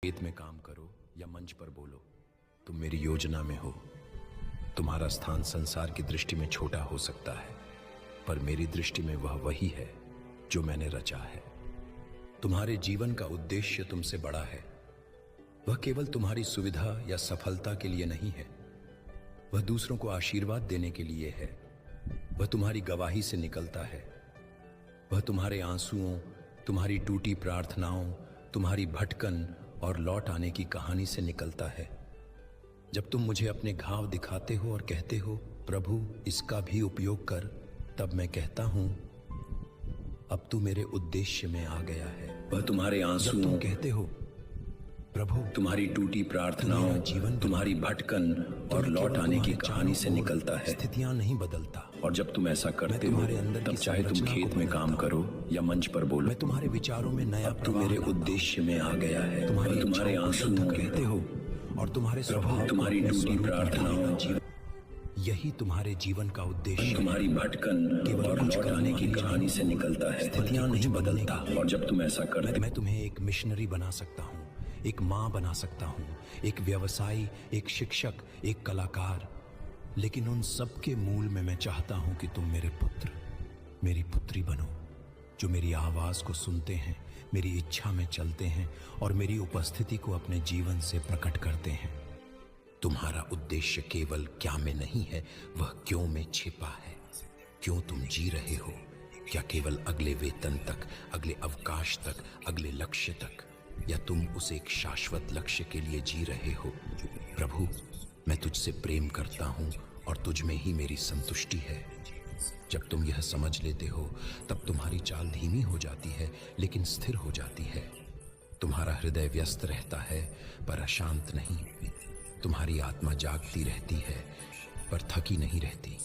खेत में काम करो या मंच पर बोलो, तुम मेरी योजना में हो। तुम्हारा स्थान संसार की दृष्टि में छोटा हो सकता है, पर मेरी दृष्टि में वह वही है जो मैंने रचा है। तुम्हारे जीवन का उद्देश्य तुमसे बड़ा है। वह केवल तुम्हारी सुविधा या सफलता के लिए नहीं है, वह दूसरों को आशीर्वाद देने के लिए है। वह तुम्हारी गवाही से निकलता है। वह तुम्हारे आंसुओं, तुम्हारी टूटी प्रार्थनाओं, तुम्हारी भटकन और लौट आने की कहानी से निकलता है। जब तुम मुझे अपने घाव दिखाते हो और कहते हो, प्रभु इसका भी उपयोग कर, तब मैं कहता हूं, अब तू मेरे उद्देश्य में आ गया है। वह तुम्हारे आंसुओं, तुम कहते हो, प्रभु तुम्हारी टूटी प्रार्थनाओं, जीवन, तुम्हारी भटकन और लौट आने की कहानी से निकलता है। स्थितियां नहीं बदलता, और जब तुम ऐसा करते हो, तब चाहे तुम खेत में काम करो या मंच पर बोलो, मैं तुम्हारे विचारों में नया, अब तू मेरे उद्देश्य में आ गया है। तुम्हारे आंसुओं कहते हो और तुम्हारे स्वभाव, तुम्हारी टूटी प्रार्थनाओं, जीवन, यही तुम्हारे जीवन का उद्देश्य। तुम्हारी भटकन और लौट आने की कहानी से निकलता है। स्थितियां नहीं बदलता, और जब तुम ऐसा करते, मैं तुम्हें एक मिशनरी बना सकता हूँ, एक मां बना सकता हूं, एक व्यवसायी, एक शिक्षक, एक कलाकार, लेकिन उन सब के मूल में मैं चाहता हूं कि तुम मेरे पुत्र, मेरी पुत्री बनो, जो मेरी आवाज को सुनते हैं, मेरी इच्छा में चलते हैं और मेरी उपस्थिति को अपने जीवन से प्रकट करते हैं। तुम्हारा उद्देश्य केवल क्या में नहीं है, वह क्यों में छिपा है। क्यों तुम जी रहे हो? क्या केवल अगले वेतन तक, अगले अवकाश तक, अगले लक्ष्य तक, या तुम उस एक शाश्वत लक्ष्य के लिए जी रहे हो? प्रभु, मैं तुझसे प्रेम करता हूं और तुझ में ही मेरी संतुष्टि है। जब तुम यह समझ लेते हो, तब तुम्हारी चाल धीमी हो जाती है, लेकिन स्थिर हो जाती है। तुम्हारा हृदय व्यस्त रहता है, पर अशांत नहीं। तुम्हारी आत्मा जागती रहती है, पर थकी नहीं रहती।